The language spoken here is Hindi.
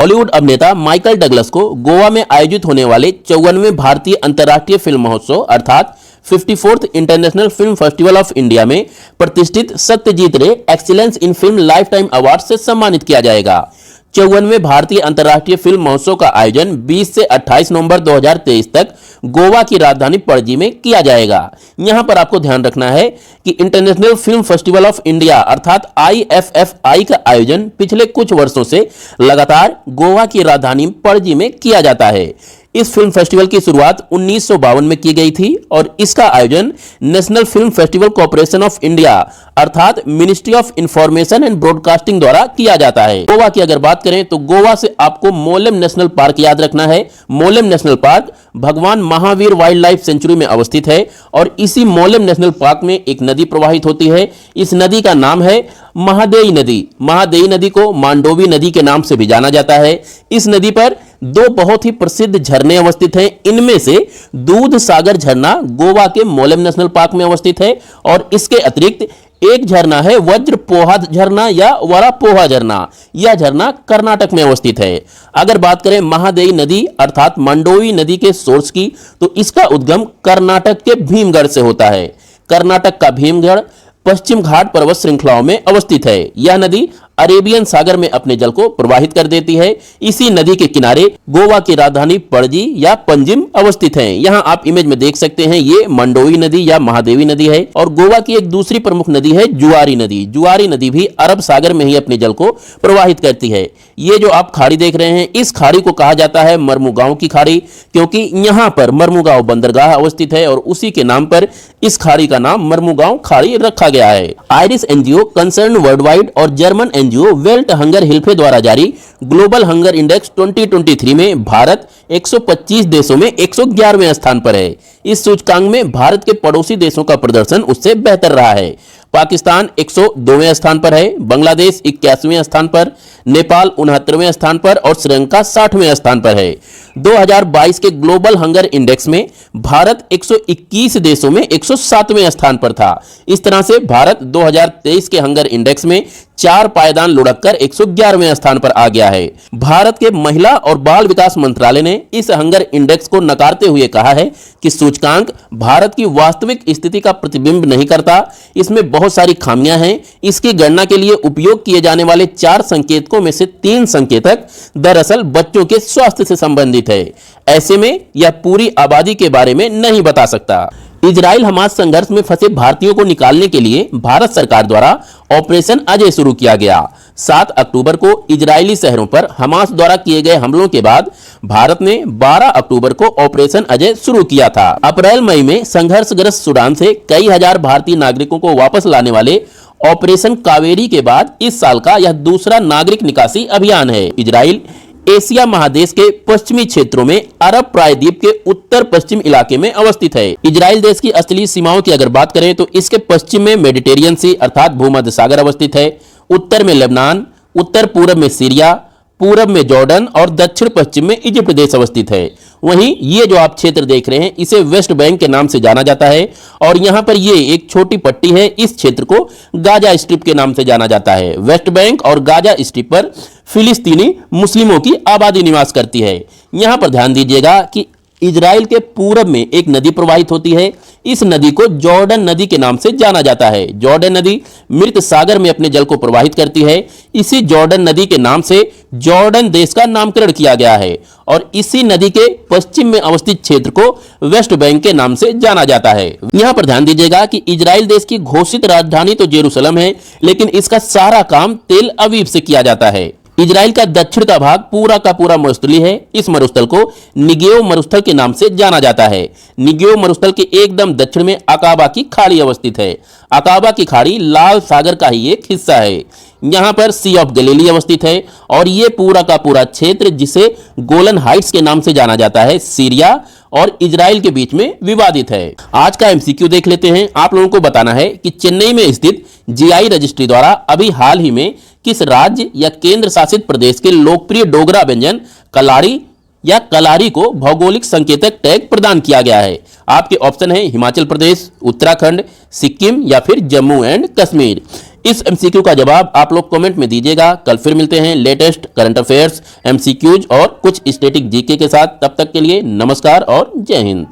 बॉलीवुड अभिनेता माइकल डगलस को गोवा में आयोजित होने वाले 54वें भारतीय अंतर्राष्ट्रीय फिल्म महोत्सव अर्थात 54th international film festival of India में प्रतिष्ठित सत्यजीत रे excellence in film life time award से सम्मानित किया जाएगा। 54वें भारतीय अंतर्राष्ट्रीय फिल्म महोत्सव का आयोजन 20 से 28 नवंबर 2023 तक गोवा की राजधानी पणजी में किया जाएगा। यहां पर आपको ध्यान रखना है कि international film festival of India अर्थात IFFI का आयोजन पिछले कुछ वर्षों से लगातार गोवा की राजधानी पणजी में किया जाता है। इस फिल्म फेस्टिवल की शुरुआत 1952 में की गई थी और इसका आयोजन national film festival corporation of India अर्थात ministry of information and broadcasting द्वारा किया जाता है। गोवा की अगर बात करें तो गोवा से आपको मोलेम नेशनल पार्क याद रखना है। मोलेम नेशनल पार्क भगवान महावीर वाइल्ड लाइफ सेंचुरी में अवस्थित है और इसी मोलेम नेशनल पार्क में एक नदी प्रवाहित होती है। इस नदी का नाम है महादेई नदी। महादेई नदी को मांडोवी नदी के नाम से भी जाना जाता है। इस नदी पर दो बहुत ही प्रसिद्ध झरने अवस्थित हैं। इनमें से दूध सागर झरना गोवा के मोलेम नेशनल पार्क में अवस्थित है और इसके अतिरिक्त एक झरना है वज्रपोहा झरना या वरापोहा झरना। यह झरना कर्नाटक में अवस्थित है। अगर बात करें महादेई नदी अर्थात मंडोवी नदी के सोर्स की तो इसका उद्गम कर्नाटक के भीमगढ़ से होता है। कर्नाटक का भीमगढ़ पश्चिम घाट पर्वत श्रृंखलाओं में अवस्थित है। यह नदी अरेबियन सागर में अपने जल को प्रवाहित कर देती है। इसी नदी के किनारे गोवा की राजधानी पणजी या पंजिम अवस्थित है। यहाँ आप इमेज में देख सकते हैं ये मंडोवी नदी या महादेवी नदी है और गोवा की एक दूसरी प्रमुख नदी है जुआरी नदी। जुआरी नदी भी अरब सागर में ही अपने जल को प्रवाहित करती है। ये जो आप खाड़ी देख रहे हैं इस खाड़ी को कहा जाता है मरमुगांव की खाड़ी, क्योंकि यहाँ पर मरमुगांव बंदरगाह अवस्थित है और उसी के नाम पर इस खाड़ी का नाम मरमुगांव खाड़ी रखा गया है। Irish NGO concern world wide और जर्मन एनजीओ वेल्ट हंगर हिल्फे द्वारा जारी ग्लोबल हंगर इंडेक्स 2023 में भारत 125 देशों में 111वें स्थान पर है। इस सूचकांक में भारत के पड़ोसी देशों का प्रदर्शन उससे बेहतर रहा है। पाकिस्तान 102वें स्थान पर है, बांग्लादेश 81वें स्थान पर, नेपाल 69वें स्थान पर और श्रीलंका 60वें स्थान पर है। 2022 के ग्लोबल हंगर इंडेक्स में भारत 121 देशों में 107वें स्थान पर था। इस तरह से भारत 2023 के हंगर इंडेक्स में 4 पायदान लुढ़ककर 111वें स्थान पर आ गया है। भारत के महिला और बाल विकास मंत्रालय ने इस हंगर इंडेक्स को नकारते हुए कहा है कि सूचकांक भारत की वास्तविक स्थिति का प्रतिबिंब नहीं करता। इसमें बहुत सारी खामियां हैं। इसकी गणना के लिए उपयोग किए जाने वाले 4 संकेतकों में से 3 संकेतक दरअसल बच्चों के स्वास्थ्य से संबंधित है। ऐसे में यह पूरी आबादी के बारे में नहीं बता सकता। इजराइल हमास संघर्ष में फंसे भारतीयों को निकालने के लिए भारत सरकार द्वारा ऑपरेशन अजय शुरू किया गया। 7 अक्टूबर को इजरायली शहरों पर हमास द्वारा किए गए हमलों के बाद भारत ने 12 अक्टूबर को ऑपरेशन अजय शुरू किया था। अप्रैल मई में संघर्षग्रस्त सूडान से कई हजार भारतीय नागरिकों को वापस लाने वाले ऑपरेशन कावेरी के बाद इस साल का यह दूसरा नागरिक निकासी अभियान है। इजराइल एशिया महादेश के पश्चिमी क्षेत्रों में अरब प्रायद्वीप के उत्तर पश्चिम इलाके में अवस्थित है। इजराइल देश की असली सीमाओं की अगर बात करें तो इसके पश्चिम में मेडिटेरियन सी अर्थात भूमध्य सागर अवस्थित है, उत्तर में लेबनान, उत्तर पूर्व में सीरिया, पूरब में जॉर्डन और दक्षिण पश्चिम में इजिप्ट देश अवस्थित है। वहीं ये जो आप क्षेत्र देख रहे हैं इसे वेस्ट बैंक के नाम से जाना जाता है और यहाँ पर ये एक छोटी पट्टी है। इस क्षेत्र को गाजा स्ट्रिप के नाम से जाना जाता है। वेस्ट बैंक और गाजा स्ट्रिप पर फिलिस्तीनी मुस्लिमों की आबादी निवास करती है। यहाँ पर ध्यान दीजिएगा कि इजराइल के पूरब में एक नदी प्रवाहित होती है। इस नदी को जॉर्डन नदी के नाम से जाना जाता है। जॉर्डन नदी मृत सागर में अपने जल को प्रवाहित करती है। इसी जॉर्डन नदी के नाम से जॉर्डन देश का नामकरण किया गया है और इसी नदी के पश्चिम में अवस्थित क्षेत्र को वेस्ट बैंक के नाम से जाना जाता है। यहाँ पर ध्यान दीजिएगा कि इजराइल देश की घोषित राजधानी तो जेरूसलम है, लेकिन इसका सारा काम तेल अवीव से किया जाता है। इजराइल का दक्षिण का भाग पूरा का पूरा मरुस्थली है। इस मरुस्थल को निगेव मरुस्थल के नाम से जाना जाता है। निगेव मरुस्थल के एकदम दक्षिण में अकाबा की खाड़ी अवस्थित है। अकाबा की खाड़ी लाल सागर का ही एक हिस्सा है। यहाँ पर सी ऑफ गलीली अवस्थित है और ये पूरा का पूरा क्षेत्र जिसे गोलन हाइट्स के नाम से जाना जाता है सीरिया और इजराइल के बीच में विवादित है। आज का एमसीक्यू देख लेते हैं। आप लोगों को बताना है कि चेन्नई में स्थित जीआई रजिस्ट्री द्वारा अभी हाल ही में किस राज्य या केंद्र शासित प्रदेश के लोकप्रिय डोगरा व्यंजन कलाड़ी या कलारी को भौगोलिक संकेतक टैग प्रदान किया गया है। आपके ऑप्शन है हिमाचल प्रदेश, उत्तराखंड, सिक्किम या फिर जम्मू एंड कश्मीर। इस एमसीक्यू का जवाब आप लोग कमेंट में दीजिएगा। कल फिर मिलते हैं लेटेस्ट करंट अफेयर्स, एमसीक्यूज और कुछ स्टैटिक जीके के साथ। तब तक के लिए नमस्कार और जय हिंद।